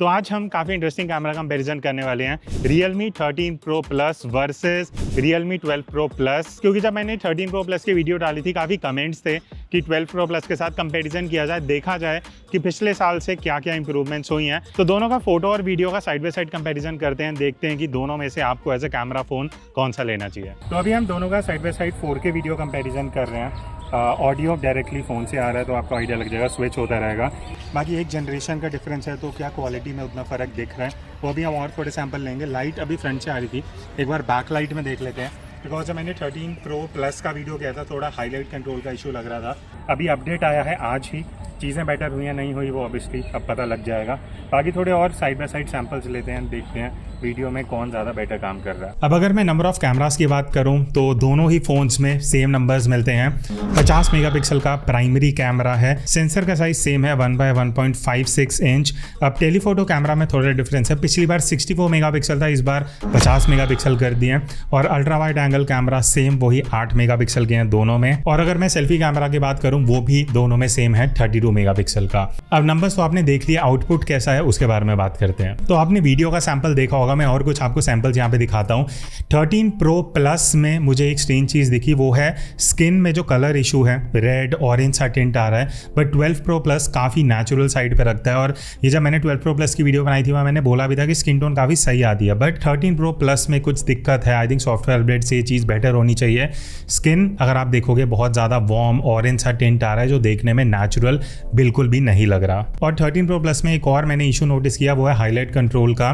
तो आज हम काफ़ी इंटरेस्टिंग कैमरा कंपैरिजन करने वाले हैं Realme 13 Pro Plus versus Realme 12 Pro Plus, क्योंकि जब मैंने 13 Pro Plus की वीडियो डाली थी काफ़ी कमेंट्स थे कि 12 Pro Plus के साथ कंपैरिजन किया जाए, देखा जाए कि पिछले साल से क्या क्या इंप्रूवमेंट्स हुई हैं। तो दोनों का फोटो और वीडियो का साइड बाय साइड कंपैरिजन करते हैं, देखते हैं कि दोनों में से आपको एज ए कैमरा फ़ोन कौन सा लेना चाहिए। तो अभी हम दोनों का side by side 4K video comparison कर रहे हैं। ऑडियो डायरेक्टली फ़ोन से आ रहा है तो आपको आइडिया लग जाएगा, स्विच होता रहेगा। बाकी एक जनरेशन का डिफरेंस है तो क्या क्वालिटी में उतना फ़र्क दिख रहा है वो भी हम और थोड़े सैंपल लेंगे। लाइट अभी फ्रंट से आ रही थी, एक बार बैक लाइट में देख लेते हैं, बिकॉज जब मैंने 13 Pro Plus का वीडियो किया था थोड़ा हाईलाइट कंट्रोल का इशू लग रहा था। अभी अपडेट आया है आज ही, चीज़ें बेटर हुई या नहीं हुई वो ऑब्वियसली अब पता लग जाएगा। बाकी थोड़े और साइड बाय साइड सैंपल्स लेते हैं, देखते हैं वीडियो में कौन ज़्यादा बेटर काम कर रहा है। अब अगर मैं नंबर ऑफ कैमरास की बात करूं तो दोनों ही फ़ोन्स में सेम नंबर्स मिलते हैं। 50 मेगापिक्सल का प्राइमरी कैमरा है, सेंसर का साइज सेम है 1x1.56 इंच। अब टेलीफोटो कैमरा में थोड़ा डिफरेंस है, पिछली बार 64 मेगापिक्सल था, इस बार 50 मेगापिक्सल कर दिए। और ultra wide angle camera same वही 8 मेगापिक्सल के हैं दोनों में। और अगर मैं सेल्फी कैमरा की बात करूँ वो भी दोनों में सेम है 32 मेगापिक्सल का। अब नंबर्स तो आपने देख लिया, आउटपुट कैसा है उसके बारे में बात करते हैं। तो आपने वीडियो का सैंपल देखा होगा, मैं और कुछ आपको सैंपल्स यहाँ पे दिखाता हूँ। 13 Pro Plus में मुझे एक स्ट्रेंज चीज़ दिखी, वो है स्किन में जो कलर इशू है, रेड ऑरेंज सा टिंट आ रहा है। बट 12 Pro Plus काफ़ी नेचुरल साइड पे रखता है। और ये जब मैंने 12 Pro Plus की वीडियो बनाई थी वहाँ मैंने बोला भी था कि स्किन टोन काफ़ी सही आती है। बट 13 Pro Plus में कुछ दिक्कत है, आई थिंक सॉफ्टवेयर अपडेट से ये चीज़ बेटर होनी चाहिए। स्किन अगर आप देखोगे बहुत ज़्यादा वार्म ऑरेंज सा टिंट आ रहा है जो देखने में नेचुरल बिल्कुल भी नहीं लग रहा। और 13 Pro Plus में एक और मैंने इशू नोटिस किया, वो है हाईलाइट कंट्रोल का।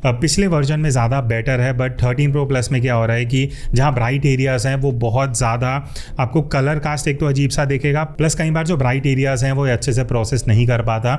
पिछले वर्जन में ज़्यादा बेटर है, बट 13 Pro Plus में क्या हो रहा है कि जहाँ ब्राइट एरियाज़ हैं वो बहुत ज़्यादा आपको कलर कास्ट एक तो अजीब सा दिखेगा, प्लस कई बार जो ब्राइट एरियाज़ हैं वो अच्छे से प्रोसेस नहीं कर पाता।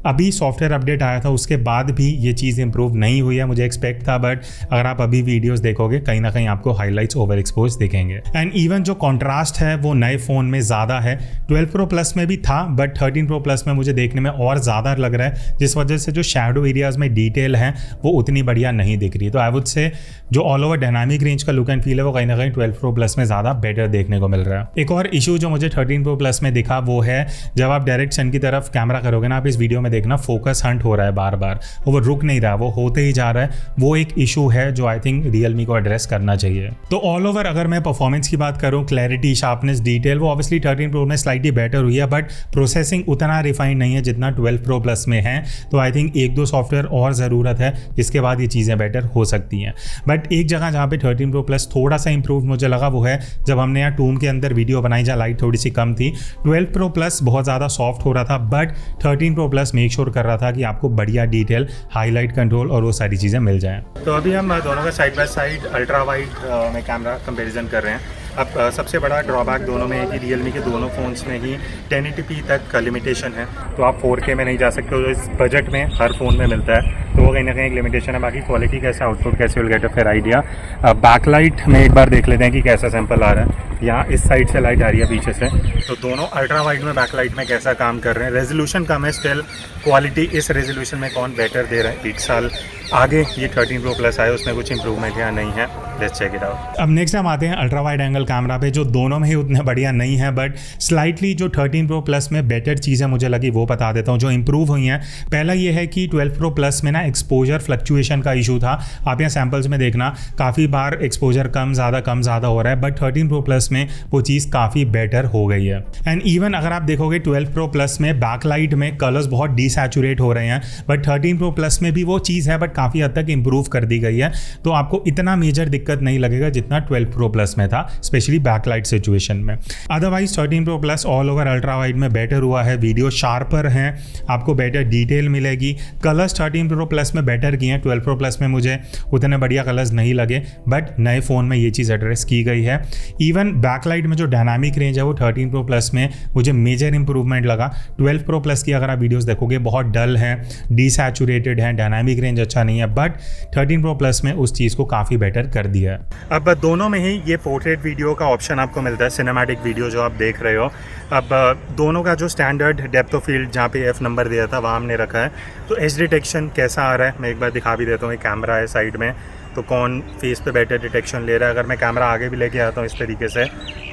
अभी सॉफ्टवेयर अपडेट आया था उसके बाद भी ये चीज़ इंप्रूव नहीं हुई है, मुझे एक्सपेक्ट था। बट अगर आप अभी वीडियोज़ देखोगे कहीं ना कहीं आपको हाईलाइट्स ओवर एक्सपोज दिखेंगे। एंड इवन जो कॉन्ट्रास्ट है वो नए फ़ोन में ज़्यादा है, 12 Pro Plus में भी था बट 13 Pro Plus में मुझे देखने में और ज़्यादा लग रहा है, जिस वजह से जो शैडो एरियाज़ में डिटेल है वो उतनी बढ़िया नहीं दिख रही। तो आई वुड से जो ऑल ओवर डायनामिक रेंज का लुक एंड फील है वो कहीं ना कहीं 12 Pro Plus में ज़्यादा बेटर देखने को मिल रहा है। एक और इशू जो मुझे 13 Pro Plus में दिखा वो है जब आप डायरेक्ट सन की तरफ कैमरा करोगे ना, आप इस वीडियो में देखना फोकस हंट हो रहा है बार बार, वो रुक नहीं रहा, वो होते ही जा रहा है। वो एक इशू है जो आई थिंक Realme को एड्रेस करना चाहिए। तो ऑल ओवर अगर मैं परफॉर्मेंस की बात करूँ, क्लैरिटी, शार्पनेस, डिटेल, वो ऑब्वियसली 13 Pro में स्लाइटली बेटर हुई है, बट प्रोसेसिंग उतना रिफाइंड नहीं है जितना 12 Pro Plus में है। तो आई थिंक एक दो सॉफ्टवेयर और ज़रूरत है जिसके बाद ये चीज़ें बेटर हो सकती हैं। बट एक जगह जहाँ पे 13 Pro Plus थोड़ा सा इंप्रूव मुझे लगा वो है जब हमने यहाँ टूम के अंदर वीडियो बनाई जहाँ लाइट थोड़ी सी कम थी। 12 Pro Plus बहुत ज़्यादा सॉफ्ट हो रहा था, but 13 Pro Plus make sure कर रहा था कि आपको बढ़िया डिटेल, हाईलाइट कंट्रोल और वो सारी चीज़ें मिल जाएं। तो अभी हम दोनों का side by side ultra wide में कैमरा कंपेरिजन कर रहे हैं। अब सबसे बड़ा ड्रॉबैक दोनों में है कि Realme के दोनों फ़ोन्स में ही 1080p तक लिमिटेशन है, तो आप 4K में नहीं जा सकते हो, जो इस बजट में हर फ़ोन में मिलता है, तो वो कहीं ना कहीं एक लिमिटेशन है। बाकी क्वालिटी कैसा, आउटपुट कैसे, will get a fair idea. Backlight में एक बार देख लेते हैं कि कैसा सैंपल आ रहा है। यहाँ इस साइड से लाइट आ रही है पीछे से, तो दोनों अल्ट्रा वाइड में बैकलाइट में कैसा काम कर रहे हैं। रेजोल्यूशन कम है, स्टिल क्वालिटी इस रेजोल्यूशन में कौन बेटर दे रहा है। एक साल आगे ये 13 Pro Plus आए, उसमें कुछ इंप्रूवमेंट या नहीं है, लेट्स चेक इट आउट। अब नेक्स्ट हम आते हैं अल्ट्रा वाइड एंगल कैमरा पे, जो दोनों में ही उतने बढ़िया नहीं है, बट स्लाइटली जो 13 Pro Plus में बेटर चीज़ें मुझे लगी वो बता देता हूँ जो इंप्रूव हुई हैं। पहला ये है कि 12 Pro Plus में ना एक्सपोजर फ्लक्चुएशन का इशू था। आप यहाँ सैम्पल्स में देखना काफ़ी बार एक्सपोजर कम ज़्यादा हो रहा है, बट 13 Pro Plus में वो चीज़ काफ़ी बेटर हो गई है। एंड इवन अगर आप देखोगे 12 Pro Plus में बैकलाइट में कलर्स बहुत डिसैचुरेट हो रहे हैं, बट 13 Pro Plus में भी वो चीज़ है, बट काफ़ी हद तक इंप्रूव कर दी गई है। तो आपको इतना मेजर दिक्कत नहीं लगेगा जितना 12 Pro Plus में था, स्पेशली बैकलाइट सिचुएशन में। Otherwise 13 Pro Plus all over ultra wide में बेटर हुआ है, वीडियो शार्पर हैं, आपको बेटर डिटेल मिलेगी। कलर्स 13 Pro Plus में बेटर किए हैं, 12 Pro Plus में मुझे उतने बढ़िया कलर्स नहीं लगे, बट नए फ़ोन में ये चीज़ एड्रेस की गई है। इवन बैकलाइट में जो डायनामिक रेंज है वो 13 Pro Plus में मुझे मेजर इंप्रूवमेंट लगा। 12 Pro Plus की अगर आप वीडियोस देखोगे बहुत डल है, डिसैचुरेटेड है, डायनामिक रेंज अच्छा नहीं है, बट 13 Pro Plus में उस चीज़ को काफ़ी बेटर कर दिया है। अब दोनों में ही ये पोर्ट्रेट वीडियो का ऑप्शन आपको मिलता है, सिनेमैटिक वीडियो जो आप देख रहे हो। अब दोनों का जो स्टैंडर्ड डेप्थ ऑफ फील्ड जहाँ पे F नंबर दिया था वहाँ हमने रखा है। तो एज डिटेक्शन कैसा आ रहा है मैं एक बार दिखा भी देता हूँ। एक कैमरा है साइड में, तो कौन फेस पे बेटर डिटेक्शन ले रहा है। अगर मैं कैमरा आगे भी लेके आता हूँ इस तरीके से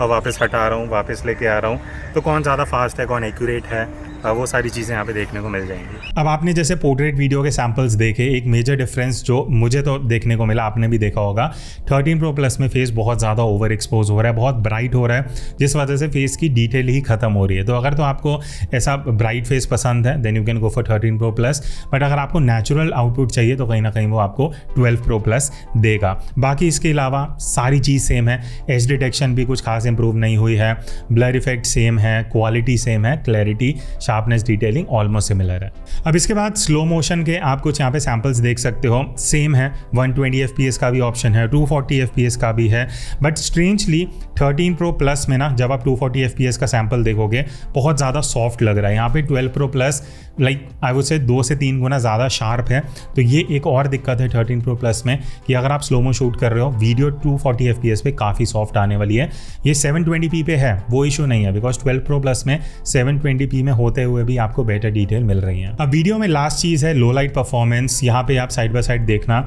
और वापस हटा रहा हूँ, वापस लेके आ रहा हूँ, तो कौन ज़्यादा फास्ट है, कौन एक्यूरेट है, वो सारी चीज़ें यहाँ पे देखने को मिल जाएंगी। अब आपने जैसे पोर्ट्रेट वीडियो के सैम्पल्स देखे, एक मेजर डिफरेंस जो मुझे तो देखने को मिला, आपने भी देखा होगा, 13 Pro Plus में फेस बहुत ज़्यादा ओवर एक्सपोज हो रहा है, बहुत ब्राइट हो रहा है, जिस वजह से फेस की डिटेल ही खत्म हो रही है। तो अगर तो आपको ऐसा ब्राइट फेस पसंद है then you can go for 13 Pro Plus, but अगर आपको नेचुरल आउटपुट चाहिए तो कहीं ना कहीं वो आपको 12 Pro Plus देगा। बाकी इसके अलावा सारी चीज़ सेम है, एज डिटेक्शन भी कुछ खास इंप्रूव नहीं हुई है, ब्लर इफेक्ट सेम है, क्वालिटी सेम है, clarity, sharpness, detailing almost similar है। अब इसके बाद स्लो मोशन के आप कुछ यहाँ पे सैम्पल्स देख सकते हो, सेम है, 120 FPS का भी ऑप्शन है, 240 FPS का भी है, बट स्ट्रेंजली 13 Pro Plus में ना जब आप 240 FPS का सैम्पल देखोगे बहुत ज़्यादा सॉफ्ट लग रहा है। यहाँ पे 12 Pro Plus like I would say 2 से 3 गुना ज़्यादा शार्प है। तो ये एक और दिक्कत है 13 Pro Plus में कि अगर आप स्लोमो शूट कर रहे हो, वीडियो 240 FPS पे काफ़ी सॉफ्ट आने वाली है। ये 720p पे है, वो इशू नहीं है, बिकॉज 12 Pro Plus में 720p में होते हुए भी आपको बेटर डिटेल मिल रही है। अब वीडियो में लास्ट चीज़ है लो लाइट परफॉर्मेंस। यहाँ पे आप साइड बाय साइड देखना,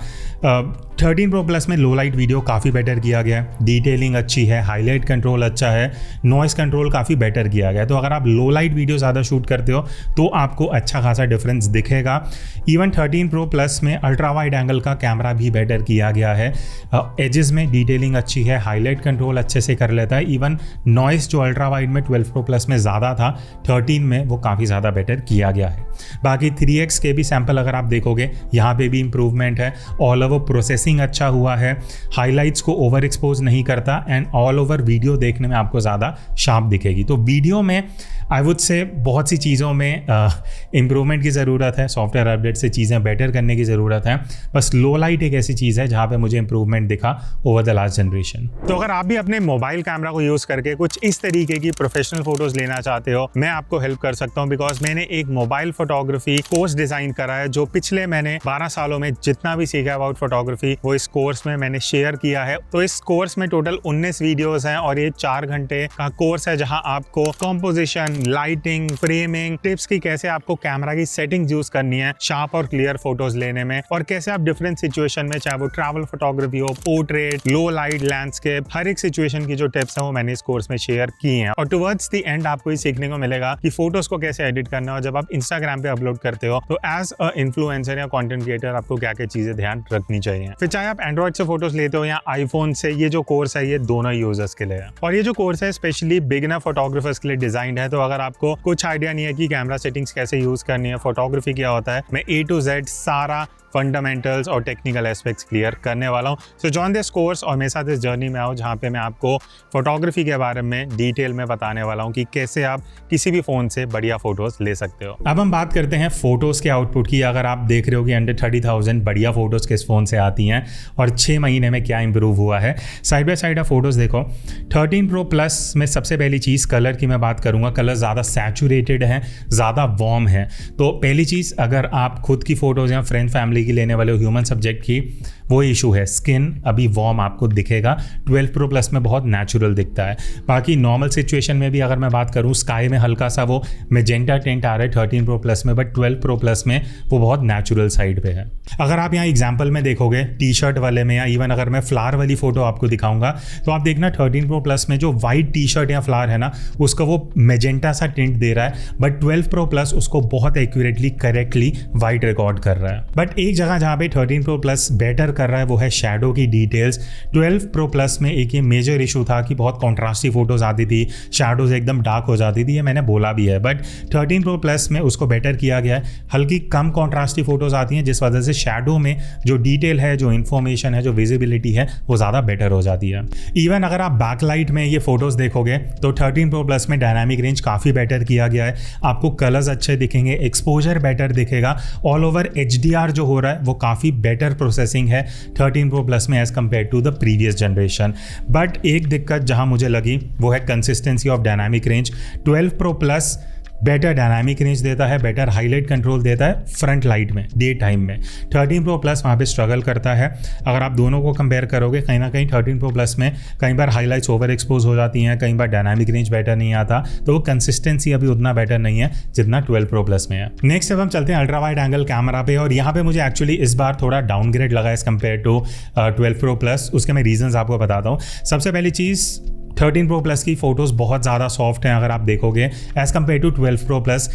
13 Pro Plus में लो लाइट वीडियो काफ़ी बेटर किया गया है, डिटेलिंग अच्छी है, हाईलाइट कंट्रोल अच्छा है, नॉइस कंट्रोल काफ़ी बेटर किया गया है। तो अगर आप लो लाइट वीडियो ज़्यादा शूट करते हो तो आपको अच्छा खासा डिफरेंस दिखेगा। इवन 13 Pro Plus में अल्ट्रा वाइड एंगल का कैमरा भी बेटर किया गया है, एजेस में डिटेलिंग अच्छी है, हाईलाइट कंट्रोल अच्छे से कर लेता है। इवन नॉइस जो अल्ट्रा वाइड में 12 Pro Plus में ज़्यादा था, 13 में वो काफ़ी ज़्यादा बेटर किया गया है। बाकी 3x के भी सैंपल अगर आप देखोगे, यहाँ पे भी इंप्रूवमेंट है, ऑल ओवर प्रोसेसिंग अच्छा हुआ है, हाइलाइट्स को ओवर एक्सपोज नहीं करता, एंड ऑल ओवर वीडियो देखने में आपको ज़्यादा शार्प दिखेगी। तो वीडियो में आई वुड से बहुत सी चीज़ों में इम्प्रूवमेंट की ज़रूरत है, सॉफ्टवेयर अपडेट से चीज़ें बेटर करने की ज़रूरत है। बस लो लाइट एक ऐसी चीज़ है जहाँ पे मुझे इम्प्रूवमेंट दिखा ओवर द लास्ट जनरेशन। तो अगर आप भी अपने मोबाइल कैमरा को यूज़ करके कुछ इस तरीके की प्रोफेशनल फोटोज़ लेना चाहते हो, मैं आपको हेल्प कर सकता हूँ, बिकॉज मैंने एक मोबाइल फोटोग्राफी कोर्स डिज़ाइन करा है जो पिछले मैंने 12 सालों में जितना भी सीखा अबाउट फोटोग्राफी वो इस कोर्स में मैंने शेयर किया है। तो इस कोर्स में टोटल 19 वीडियोज़ हैं और ये 4 घंटे का कोर्स है जहाँ आपको कॉम्पोजिशन, लाइटिंग, फ्रेमिंग, टिप्स की कैसे आपको कैमरा की सेटिंग्स यूज करनी है शार्प और क्लियर फोटोज लेने में, और कैसे आप डिफरेंट सिचुएशन में, चाहे वो ट्रैवल फोटोग्राफी हो, पोर्ट्रेट, लो लाइट, लैंडस्केप, हर एक सिचुएशन की जो टिप्स हैं वो मैंने इस कोर्स में शेयर की हैं। और टुवर्ड्स द एंड आपको ये सीखने को मिलेगा कि फोटोज को कैसे एडिट करना है, और जब आप इंस्टाग्राम पे अपलोड करते हो तो एज अ इन्फ्लुएंसर या कंटेंट क्रिएटर आपको क्या क्या चीजें ध्यान रखनी चाहिए। फिर चाहे आप एंड्रॉइड से फोटोज लेते हो या आईफोन से, ये जो कोर्स है ये दोनों यूजर्स के लिए है। और ये जो कोर्स है स्पेशली बिगिनर फोटोग्राफर्स के लिए डिजाइंड है। तो अगर आपको कुछ आइडिया नहीं है कि कैमरा सेटिंग्स कैसे यूज करनी है, फोटोग्राफी क्या होता है, मैं A to Z सारा फंडामेंटल्स और टेक्निकल एस्पेक्ट्स क्लियर करने वाला हूँ। सो जॉइन दिस कोर्स और मेरे साथ इस जर्नी में आओ जहाँ पे मैं आपको फोटोग्राफी के बारे में डिटेल में बताने वाला हूँ कि कैसे आप किसी भी फ़ोन से बढ़िया फोटोज़ ले सकते हो। अब हम बात करते हैं फोटोज़ के आउटपुट की। अगर आप देख रहे हो कि अंडर 30,000 बढ़िया फोटोज़ किस फ़ोन से आती हैं और 6 महीने में क्या इंप्रूव हुआ है, साइड बाय साइड आप फोटोज़ देखो। 13 Pro Plus में सबसे पहली चीज़ कलर की मैं बात करूँगा। कलर ज़्यादा सैचुरेटेड है, ज़्यादा वार्म है। तो पहली चीज़, अगर आप खुद की फ़ोटोज़ या फ्रेंड फैमिली की लेने वाले हो ह्यूमन सब्जेक्ट की, वो इशू है, स्किन अभी वार्म आपको दिखेगा। 12 Pro Plus में बहुत नेचुरल दिखता है। बाकी नॉर्मल सिचुएशन में भी अगर मैं बात करूँ, स्काई में हल्का सा वो मेजेंटा टेंट आ रहा है 13 Pro Plus में, बट 12 Pro Plus में वो बहुत नेचुरल साइड पे है। अगर आप यहाँ एग्जाम्पल में देखोगे टी शर्ट वाले में, या इवन अगर मैं फ्लावर वाली फोटो आपको दिखाऊंगा तो आप देखना 13 Pro Plus में जो वाइट टी शर्ट या फ्लावर है ना, उसका वो मेजेंटा सा टिंट दे रहा है, बट 12 Pro Plus उसको बहुत एक्यूरेटली, करेक्टली वाइट रिकॉर्ड कर रहा है। बट एक जगह जहाँ पे 13 Pro Plus बेटर कर रहा है वो है शैडो की डिटेल्स। 12 Pro Plus में एक ये मेजर इशू था कि बहुत कॉन्ट्रास्टी फोटोज आती थी, शैडोज एकदम डार्क हो जाती थी, ये मैंने बोला भी है। बट 13 Pro Plus में उसको बेटर किया गया है, हल्की कम कॉन्ट्रास्टी फोटोज आती हैं, जिस वजह से शैडो में जो डिटेल है, जो इन्फॉर्मेशन है, जो विजिबिलिटी है, वो ज़्यादा बेटर हो जाती है। इवन अगर आप बैकलाइट में ये फोटोज देखोगे तो 13 Pro Plus में डायनामिक रेंज काफ़ी बेटर किया गया है, आपको कलर्स अच्छे दिखेंगे, एक्सपोजर बेटर दिखेगा, ऑल ओवर HDR जो हो रहा है वो काफ़ी बेटर प्रोसेसिंग है 13 Pro Plus में as compare to the previous generation. But एक दिक्कत जहां मुझे लगी वो है consistency of dynamic range. 12 Pro Plus better dynamic range देता है, बेटर हाईलाइट कंट्रोल देता है फ्रंट लाइट में, डे टाइम में। 13 Pro Plus वहाँ पे स्ट्रगल करता है। अगर आप दोनों को कंपेयर करोगे, कहीं ना कहीं 13 Pro Plus में कई बार हाईलाइट्स ओवर एक्सपोज हो जाती हैं, कई बार डायनामिक रेंज बेटर नहीं आता, तो वो कंसिस्टेंसी अभी उतना बेटर नहीं है जितना 12 Pro Plus में है। नेक्स्ट अब हम चलते हैं अल्ट्रा वाइड एंगल कैमरा पे, और यहाँ पे मुझे एक्चुअली इस बार थोड़ा डाउनग्रेड लगा as compare to 12 Pro Plus। उसके मैं रीजंस आपको बताता हूँ। सबसे पहली चीज़, 13 Pro Plus की फ़ोटोज़ बहुत ज़्यादा सॉफ्ट हैं अगर आप देखोगे as compared to 12 Pro Plus।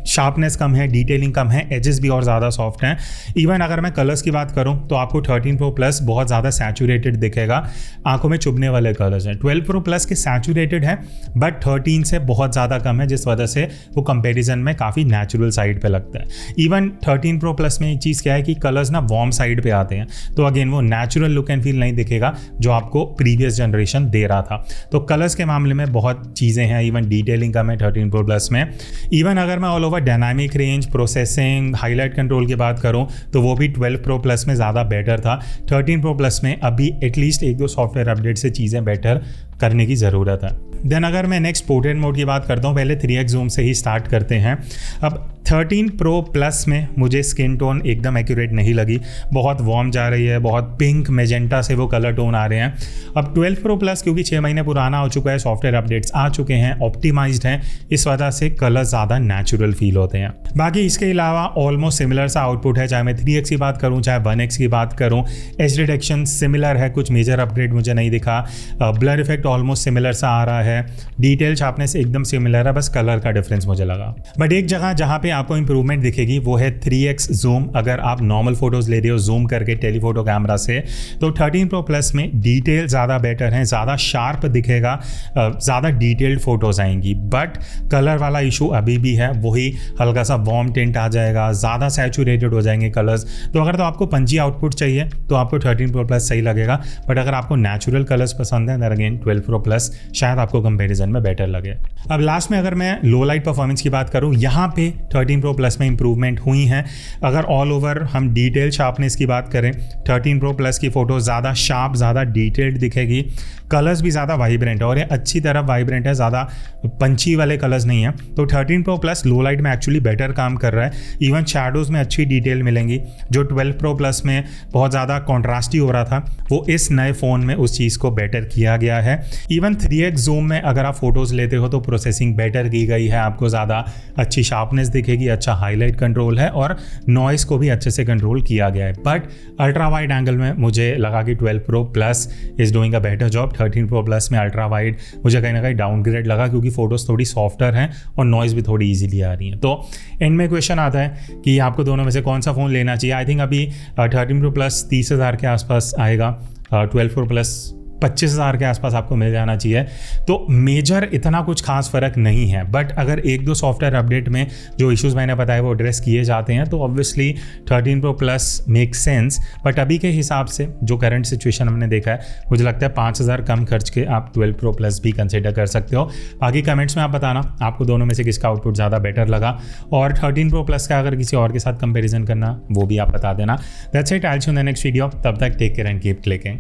Sharpness कम है, डिटेलिंग कम है, एजेस भी और ज़्यादा सॉफ्ट हैं। इवन अगर मैं कलर्स की बात करूं तो आपको 13 Pro Plus बहुत ज़्यादा सैचुरेटेड दिखेगा, आंखों में चुभने वाले कलर्स हैं। 12 Pro Plus के सैचुरेटेड है बट 13 से बहुत ज़्यादा कम है, जिस वजह से वो कंपेरिजन में काफ़ी नेचुरल साइड पे लगता है। इवन 13 Pro Plus में एक चीज़ क्या है कि कलर्स ना वार्म साइड पे आते हैं, तो अगेन वो नेचुरल लुक एंड फील नहीं दिखेगा जो आपको प्रीवियस जनरेशन दे रहा था। तो कलर्स के मामले में बहुत चीज़ें हैं, इवन डिटेलिंग कम है 13 Pro Plus में। इवन अगर मैं all over dynamic range, processing, highlight control की बात करूं तो वो भी 12 Pro Plus में ज़्यादा बेटर था। 13 Pro Plus में अभी एटलीस्ट 1-2 सॉफ्टवेयर अपडेट से चीज़ें बेटर करने की ज़रूरत है। देन अगर मैं नेक्स्ट पोर्ट्रेट मोड की बात करता हूँ, पहले 3x जूम से ही स्टार्ट करते हैं। अब 13 Pro Plus में मुझे स्किन टोन एकदम एक्यूरेट नहीं लगी, बहुत वार्म जा रही है, बहुत पिंक मेजेंटा से वो कलर टोन आ रहे हैं। अब 12 Pro Plus क्योंकि 6 महीने पुराना हो चुका है, सॉफ्टवेयर अपडेट्स आ चुके हैं, ऑप्टिमाइज्ड हैं, इस वजह से कलर ज़्यादा नेचुरल फील होते हैं। बाकी इसके अलावा ऑलमोस्ट सिमिलर सा आउटपुट है, चाहे मैं 3x की बात करूँ चाहे 1x की बात करूँ। एज डिटेक्शन सिमिलर है, कुछ मेजर अपग्रेड मुझे नहीं दिखा। ब्लर इफेक्ट ऑलमोस्ट सिमिलर सा आ रहा है, डिटेल शार्पनेस एकदम सिमिलर है, बस कलर का डिफरेंस मुझे लगा। बट एक जगह जहाँ पे आपको इंप्रूवमेंट दिखेगी वो है 3x जूम। अगर आप नॉर्मल फोटोज ले रहे हो जूम करके टेलीफोटो कैमरा से, तो 13 Pro Plus में डिटेल ज़्यादा बेटर है, ज़्यादा शार्प दिखेगा, ज़्यादा डिटेल्ड फोटोज आएंगी। बट कलर वाला इशू अभी भी है, वही हल्का सा वार्म टिंट आ जाएगा, ज़्यादा सैचुरेटेड हो जाएंगे कलर्स। तो अगर तो आपको पंची आउटपुट चाहिए तो आपको 13 Pro Plus सही लगेगा, बट अगर आपको नेचुरल कलर्स पसंद है देन अगेन 12 Pro Plus शायद आपको कंपैरिजन में बेटर लगे। अब लास्ट में अगर मैं लो लाइट परफॉर्मेंस की बात करूं, यहाँ पे 13 Pro Plus में इंप्रूवमेंट हुई हैं। अगर ऑल ओवर हम डिटेल शार्पनेस की बात करें, 13 Pro Plus की फ़ोटो ज़्यादा शार्प, ज़्यादा डिटेल्ड दिखेगी, कलर्स भी ज़्यादा वाइब्रेंट है और ये अच्छी तरह वाइब्रेंट है, ज़्यादा पंची वाले कलर्स नहीं है। तो 13 Pro Plus लो लाइट में एक्चुअली बेटर काम कर रहा है, इवन शैडोज़ में अच्छी डिटेल मिलेंगी। जो 12 Pro Plus में बहुत ज़्यादा कॉन्ट्रास्टी हो रहा था, वो इस नए फ़ोन में उस चीज़ को बेटर किया गया है। इवन 3x जूम में अगर आप फोटोज़ लेते हो तो प्रोसेसिंग बेटर की गई है, आपको ज़्यादा अच्छी शार्पनेस दिखेगी, अच्छा हाईलाइट कंट्रोल है और नॉइस को भी अच्छे से कंट्रोल किया गया है। बट अल्ट्रा वाइड एंगल में मुझे लगा कि 12 Pro Plus is doing a better job. 13 Pro Plus में अल्ट्रा वाइड मुझे कहीं ना कहीं डाउनग्रेड लगा, क्योंकि फोटोज़ थोड़ी सॉफ्टर हैं और नॉइस भी थोड़ी ईजिली आ रही हैं। तो एंड में क्वेश्चन आता है कि आपको दोनों में से कौन सा फ़ोन लेना चाहिए। आई थिंक अभी 13 Pro Plus 30,000 के आसपास आएगा, 12 Pro Plus 25,000 के आसपास आपको मिल जाना चाहिए। तो मेजर इतना कुछ खास फ़र्क नहीं है, बट अगर 1-2 सॉफ्टवेयर अपडेट में जो इश्यूज़ मैंने बताए वो एड्रेस किए जाते हैं तो obviously 13 Pro Plus make sense. But अभी के हिसाब से जो करंट सिचुएशन हमने देखा है, मुझे लगता है 5,000 कम खर्च के आप 12 Pro Plus भी कंसिडर कर सकते हो। बाकी कमेंट्स में आप बताना आपको दोनों में से किसका आउटपुट ज़्यादा बेटर लगा, और 13 Pro Plus का अगर किसी और के साथ कंपेरिजन करना वो भी आप बता देना। That's it, I will see you in the next video. तब तक take care and keep clicking.